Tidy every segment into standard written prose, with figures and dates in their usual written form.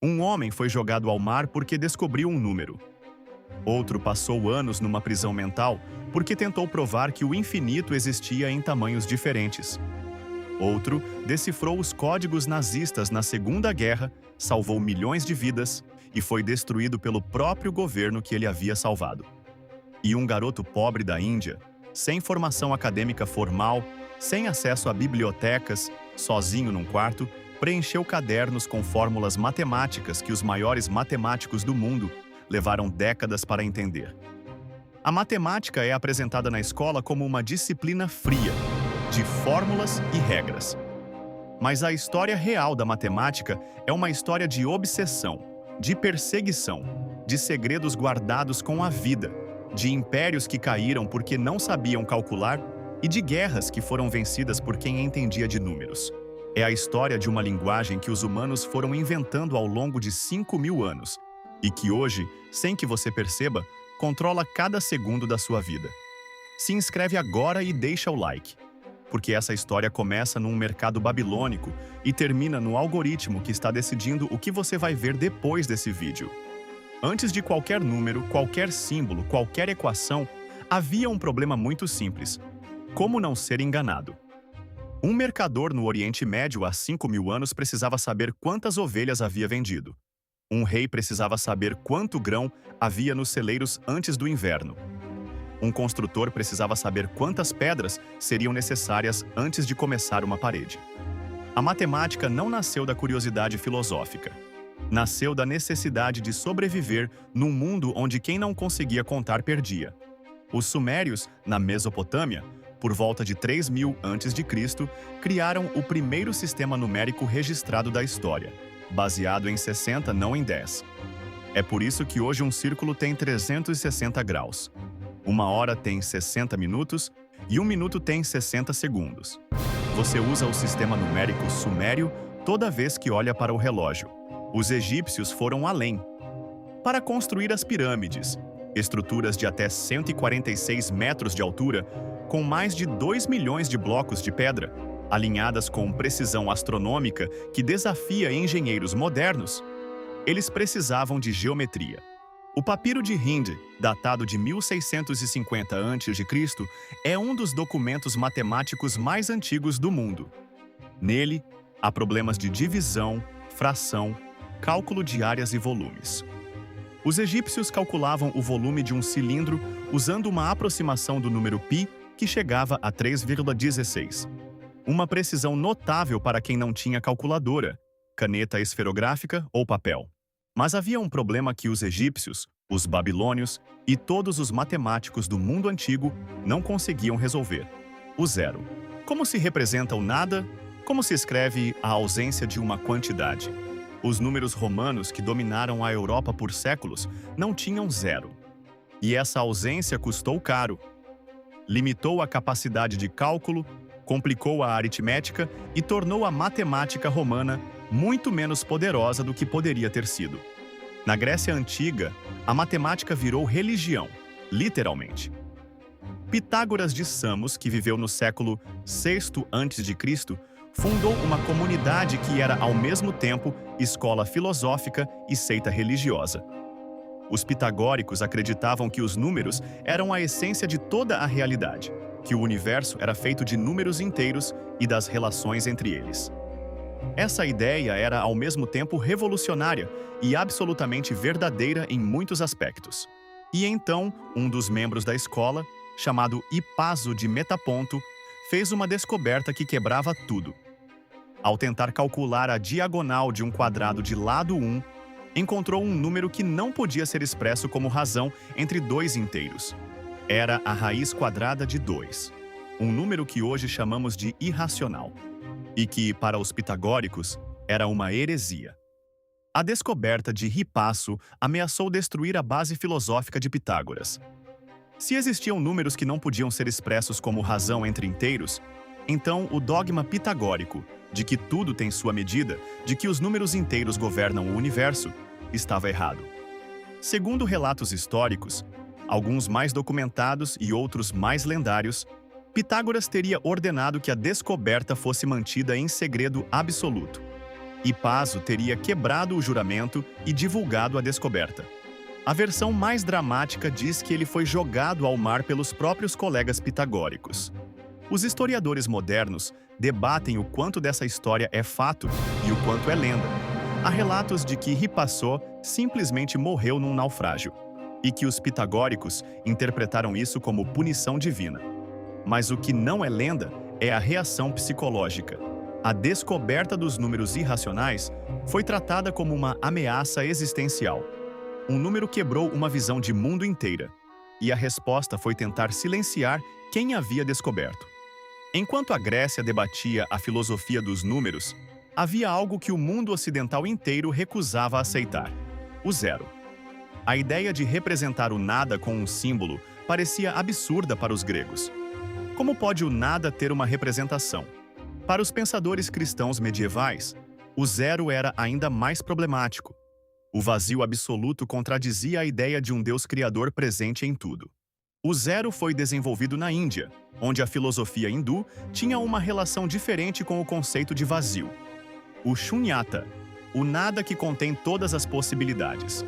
Um homem foi jogado ao mar porque descobriu um número. Outro passou anos numa prisão mental porque tentou provar que o infinito existia em tamanhos diferentes. Outro decifrou os códigos nazistas na Segunda Guerra, salvou milhões de vidas e foi destruído pelo próprio governo que ele havia salvado. E um garoto pobre da Índia, sem formação acadêmica formal, sem acesso a bibliotecas, sozinho num quarto, preencheu cadernos com fórmulas matemáticas que os maiores matemáticos do mundo levaram décadas para entender. A matemática é apresentada na escola como uma disciplina fria, de fórmulas e regras. Mas a história real da matemática é uma história de obsessão, de perseguição, de segredos guardados com a vida, de impérios que caíram porque não sabiam calcular e de guerras que foram vencidas por quem entendia de números. É a história de uma linguagem que os humanos foram inventando ao longo de 5.000 anos e que hoje, sem que você perceba, controla cada segundo da sua vida. Se inscreve agora e deixa o like, porque essa história começa num mercado babilônico e termina no algoritmo que está decidindo o que você vai ver depois desse vídeo. Antes de qualquer número, qualquer símbolo, qualquer equação, havia um problema muito simples: como não ser enganado? Um mercador no Oriente Médio há 5.000 anos precisava saber quantas ovelhas havia vendido. Um rei precisava saber quanto grão havia nos celeiros antes do inverno. Um construtor precisava saber quantas pedras seriam necessárias antes de começar uma parede. A matemática não nasceu da curiosidade filosófica. Nasceu da necessidade de sobreviver num mundo onde quem não conseguia contar perdia. Os sumérios, na Mesopotâmia, por volta de 3.000 a.C., criaram o primeiro sistema numérico registrado da história, baseado em 60, não em 10. É por isso que hoje um círculo tem 360 graus. Uma hora tem 60 minutos e um minuto tem 60 segundos. Você usa o sistema numérico sumério toda vez que olha para o relógio. Os egípcios foram além. Para construir as pirâmides, estruturas de até 146 metros de altura, com mais de 2 milhões de blocos de pedra, alinhadas com precisão astronômica que desafia engenheiros modernos, eles precisavam de geometria. O papiro de Hind, datado de 1650 a.C., é um dos documentos matemáticos mais antigos do mundo. Nele, há problemas de divisão, fração, cálculo de áreas e volumes. Os egípcios calculavam o volume de um cilindro usando uma aproximação do número π que chegava a 3,16. Uma precisão notável para quem não tinha calculadora, caneta esferográfica ou papel. Mas havia um problema que os egípcios, os babilônios e todos os matemáticos do mundo antigo não conseguiam resolver: o zero. Como se representa o nada? Como se escreve a ausência de uma quantidade? Os números romanos que dominaram a Europa por séculos não tinham zero. E essa ausência custou caro. Limitou a capacidade de cálculo, complicou a aritmética e tornou a matemática romana muito menos poderosa do que poderia ter sido. Na Grécia Antiga, a matemática virou religião, literalmente. Pitágoras de Samos, que viveu no século VI a.C., fundou uma comunidade que era, ao mesmo tempo, escola filosófica e seita religiosa. Os pitagóricos acreditavam que os números eram a essência de toda a realidade, que o universo era feito de números inteiros e das relações entre eles. Essa ideia era, ao mesmo tempo, revolucionária e absolutamente verdadeira em muitos aspectos. E então, um dos membros da escola, chamado Hipaso de Metaponto, fez uma descoberta que quebrava tudo. Ao tentar calcular a diagonal de um quadrado de lado 1, encontrou um número que não podia ser expresso como razão entre dois inteiros. Era a raiz quadrada de 2, um número que hoje chamamos de irracional, e que, para os pitagóricos, era uma heresia. A descoberta de Hipaso ameaçou destruir a base filosófica de Pitágoras. Se existiam números que não podiam ser expressos como razão entre inteiros, então o dogma pitagórico, de que tudo tem sua medida, de que os números inteiros governam o universo, estava errado. Segundo relatos históricos, alguns mais documentados e outros mais lendários, Pitágoras teria ordenado que a descoberta fosse mantida em segredo absoluto. Hipaso teria quebrado o juramento e divulgado a descoberta. A versão mais dramática diz que ele foi jogado ao mar pelos próprios colegas pitagóricos. Os historiadores modernos debatem o quanto dessa história é fato e o quanto é lenda. Há relatos de que Hipaso simplesmente morreu num naufrágio, e que os pitagóricos interpretaram isso como punição divina. Mas o que não é lenda é a reação psicológica. A descoberta dos números irracionais foi tratada como uma ameaça existencial. Um número quebrou uma visão de mundo inteira, e a resposta foi tentar silenciar quem havia descoberto. Enquanto a Grécia debatia a filosofia dos números, havia algo que o mundo ocidental inteiro recusava aceitar: o zero. A ideia de representar o nada com um símbolo parecia absurda para os gregos. Como pode o nada ter uma representação? Para os pensadores cristãos medievais, o zero era ainda mais problemático. O vazio absoluto contradizia a ideia de um Deus criador presente em tudo. O zero foi desenvolvido na Índia, onde a filosofia hindu tinha uma relação diferente com o conceito de vazio. O shunyata, o nada que contém todas as possibilidades.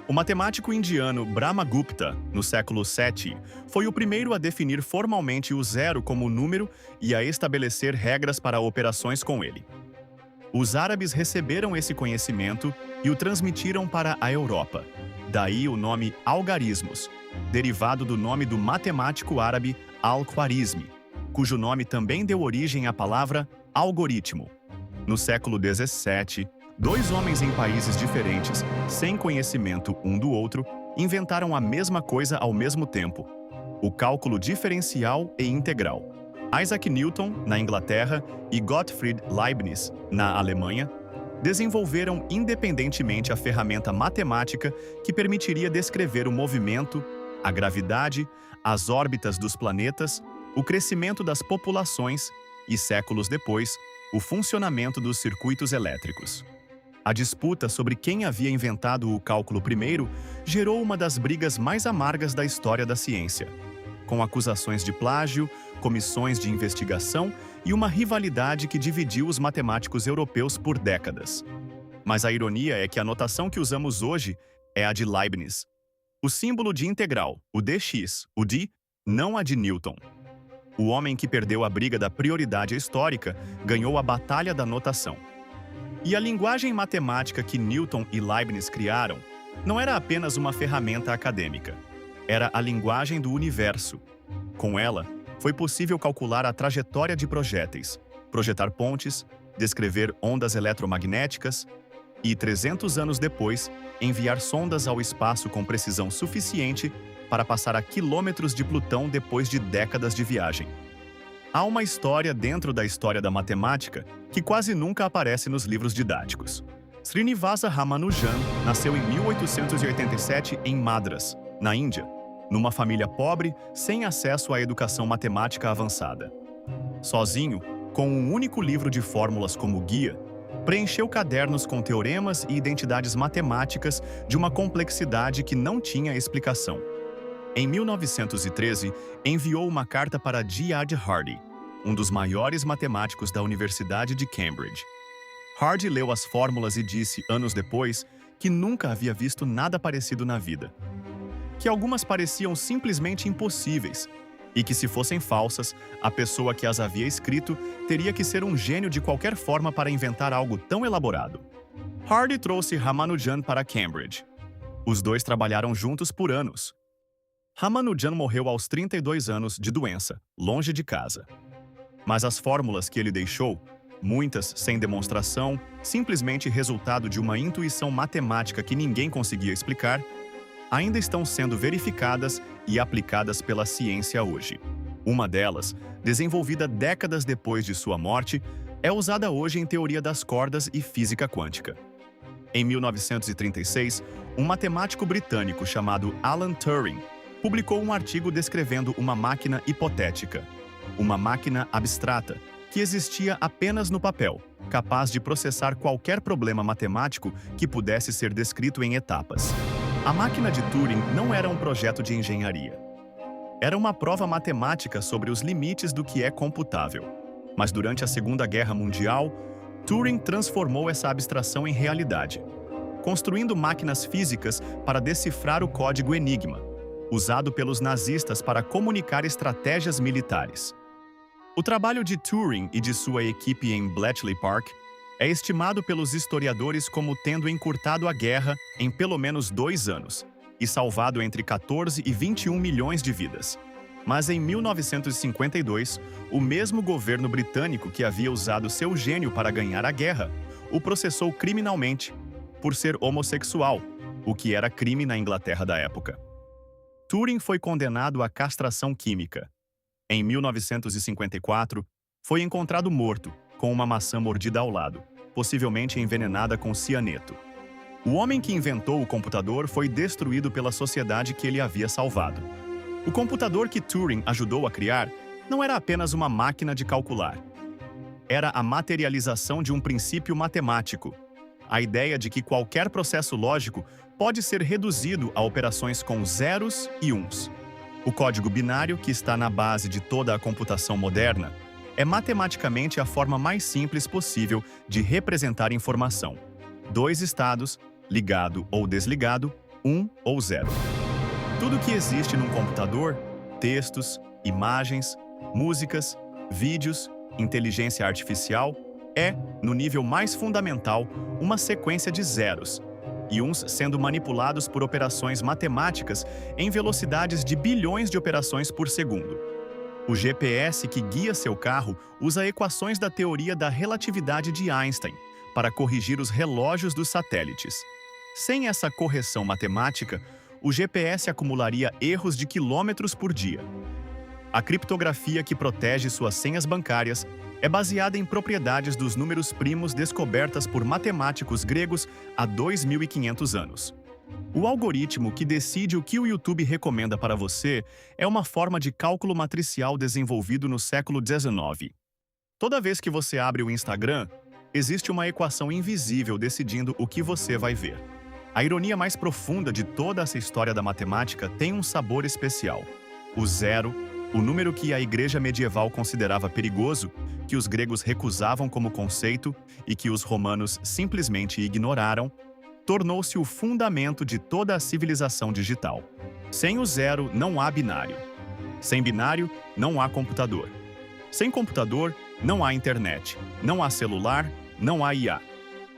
O matemático indiano Brahmagupta, no século VII, foi o primeiro a definir formalmente o zero como número e a estabelecer regras para operações com ele. Os árabes receberam esse conhecimento e o transmitiram para a Europa. Daí o nome algarismos, derivado do nome do matemático árabe Al-Khwarizmi, cujo nome também deu origem à palavra algoritmo. No século XVII, dois homens em países diferentes, sem conhecimento um do outro, inventaram a mesma coisa ao mesmo tempo: o cálculo diferencial e integral. Isaac Newton, na Inglaterra, e Gottfried Leibniz, na Alemanha, desenvolveram independentemente a ferramenta matemática que permitiria descrever o movimento, a gravidade, as órbitas dos planetas, o crescimento das populações e, séculos depois, o funcionamento dos circuitos elétricos. A disputa sobre quem havia inventado o cálculo primeiro gerou uma das brigas mais amargas da história da ciência, com acusações de plágio, comissões de investigação e uma rivalidade que dividiu os matemáticos europeus por décadas. Mas a ironia é que a notação que usamos hoje é a de Leibniz. O símbolo de integral, o dx, o d, não a de Newton. O homem que perdeu a briga da prioridade histórica ganhou a batalha da notação. E a linguagem matemática que Newton e Leibniz criaram não era apenas uma ferramenta acadêmica. Era a linguagem do universo. Com ela, foi possível calcular a trajetória de projéteis, projetar pontes, descrever ondas eletromagnéticas e, 300 anos depois, enviar sondas ao espaço com precisão suficiente para passar a quilômetros de Plutão depois de décadas de viagem. Há uma história dentro da história da matemática que quase nunca aparece nos livros didáticos. Srinivasa Ramanujan nasceu em 1887 em Madras, na Índia, numa família pobre, sem acesso à educação matemática avançada. Sozinho, com um único livro de fórmulas como guia, preencheu cadernos com teoremas e identidades matemáticas de uma complexidade que não tinha explicação. Em 1913, enviou uma carta para G.R. Hardy, um dos maiores matemáticos da Universidade de Cambridge. Hardy leu as fórmulas e disse, anos depois, que nunca havia visto nada parecido na vida. Que algumas pareciam simplesmente impossíveis, e que, se fossem falsas, a pessoa que as havia escrito teria que ser um gênio de qualquer forma para inventar algo tão elaborado. Hardy trouxe Ramanujan para Cambridge. Os dois trabalharam juntos por anos. Ramanujan morreu aos 32 anos de doença, longe de casa. Mas as fórmulas que ele deixou, muitas sem demonstração, simplesmente resultado de uma intuição matemática que ninguém conseguia explicar, ainda estão sendo verificadas e aplicadas pela ciência hoje. Uma delas, desenvolvida décadas depois de sua morte, é usada hoje em teoria das cordas e física quântica. Em 1936, um matemático britânico chamado Alan Turing publicou um artigo descrevendo uma máquina hipotética, uma máquina abstrata, que existia apenas no papel, capaz de processar qualquer problema matemático que pudesse ser descrito em etapas. A máquina de Turing não era um projeto de engenharia. Era uma prova matemática sobre os limites do que é computável. Mas durante a Segunda Guerra Mundial, Turing transformou essa abstração em realidade, construindo máquinas físicas para decifrar o código Enigma, usado pelos nazistas para comunicar estratégias militares. O trabalho de Turing e de sua equipe em Bletchley Park é estimado pelos historiadores como tendo encurtado a guerra em pelo menos 2 anos e salvado entre 14 e 21 milhões de vidas. Mas em 1952, o mesmo governo britânico que havia usado seu gênio para ganhar a guerra o processou criminalmente por ser homossexual, o que era crime na Inglaterra da época. Turing foi condenado à castração química. Em 1954, foi encontrado morto, com uma maçã mordida ao lado, possivelmente envenenada com cianeto. O homem que inventou o computador foi destruído pela sociedade que ele havia salvado. O computador que Turing ajudou a criar não era apenas uma máquina de calcular. Era a materialização de um princípio matemático, a ideia de que qualquer processo lógico pode ser reduzido a operações com zeros e uns. O código binário, que está na base de toda a computação moderna, é matematicamente a forma mais simples possível de representar informação. 2 estados, ligado ou desligado, 1 ou 0. Tudo que existe num computador, textos, imagens, músicas, vídeos, inteligência artificial, é, no nível mais fundamental, uma sequência de zeros, e uns sendo manipulados por operações matemáticas em velocidades de bilhões de operações por segundo. O GPS que guia seu carro usa equações da teoria da relatividade de Einstein para corrigir os relógios dos satélites. Sem essa correção matemática, o GPS acumularia erros de quilômetros por dia. A criptografia que protege suas senhas bancárias é baseada em propriedades dos números primos descobertas por matemáticos gregos há 2.500 anos. O algoritmo que decide o que o YouTube recomenda para você é uma forma de cálculo matricial desenvolvido no século XIX. Toda vez que você abre o Instagram, existe uma equação invisível decidindo o que você vai ver. A ironia mais profunda de toda essa história da matemática tem um sabor especial. O zero, o número que a igreja medieval considerava perigoso, que os gregos recusavam como conceito e que os romanos simplesmente ignoraram, tornou-se o fundamento de toda a civilização digital. Sem o zero, não há binário. Sem binário, não há computador. Sem computador, não há internet. Não há celular, não há IA.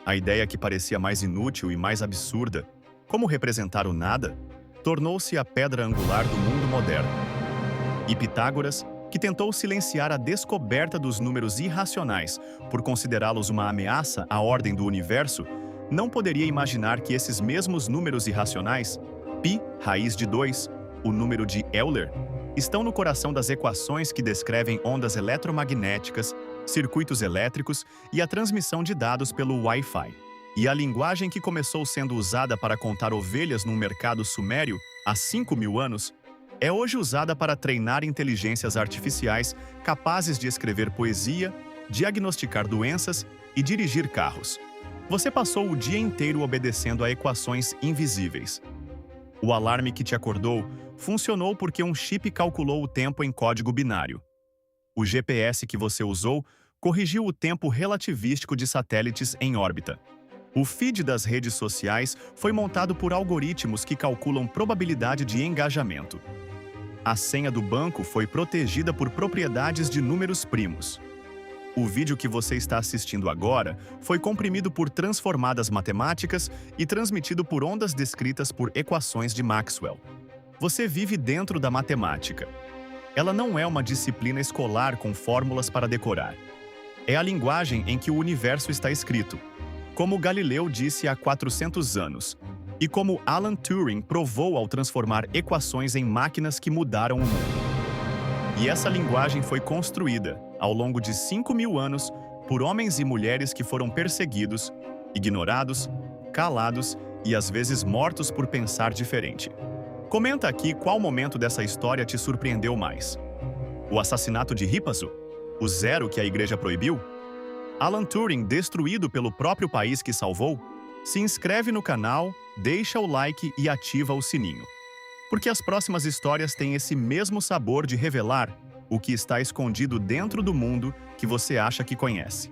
A ideia que parecia mais inútil e mais absurda, como representar o nada, tornou-se a pedra angular do mundo moderno. E Pitágoras, que tentou silenciar a descoberta dos números irracionais por considerá-los uma ameaça à ordem do universo, não poderia imaginar que esses mesmos números irracionais, π, raiz de 2, o número de Euler, estão no coração das equações que descrevem ondas eletromagnéticas, circuitos elétricos e a transmissão de dados pelo Wi-Fi. E a linguagem que começou sendo usada para contar ovelhas num mercado sumério há 5.000 anos, é hoje usada para treinar inteligências artificiais capazes de escrever poesia, diagnosticar doenças e dirigir carros. Você passou o dia inteiro obedecendo a equações invisíveis. O alarme que te acordou funcionou porque um chip calculou o tempo em código binário. O GPS que você usou corrigiu o tempo relativístico de satélites em órbita. O feed das redes sociais foi montado por algoritmos que calculam probabilidade de engajamento. A senha do banco foi protegida por propriedades de números primos. O vídeo que você está assistindo agora foi comprimido por transformadas matemáticas e transmitido por ondas descritas por equações de Maxwell. Você vive dentro da matemática. Ela não é uma disciplina escolar com fórmulas para decorar. É a linguagem em que o universo está escrito, como Galileu disse há 400 anos, e como Alan Turing provou ao transformar equações em máquinas que mudaram o mundo. E essa linguagem foi construída, ao longo de 5.000 anos, por homens e mulheres que foram perseguidos, ignorados, calados e às vezes mortos por pensar diferente. Comenta aqui qual momento dessa história te surpreendeu mais. O assassinato de Hippaso? O zero que a igreja proibiu? Alan Turing destruído pelo próprio país que salvou? Se inscreve no canal, deixa o like e ativa o sininho. Porque as próximas histórias têm esse mesmo sabor de revelar o que está escondido dentro do mundo que você acha que conhece.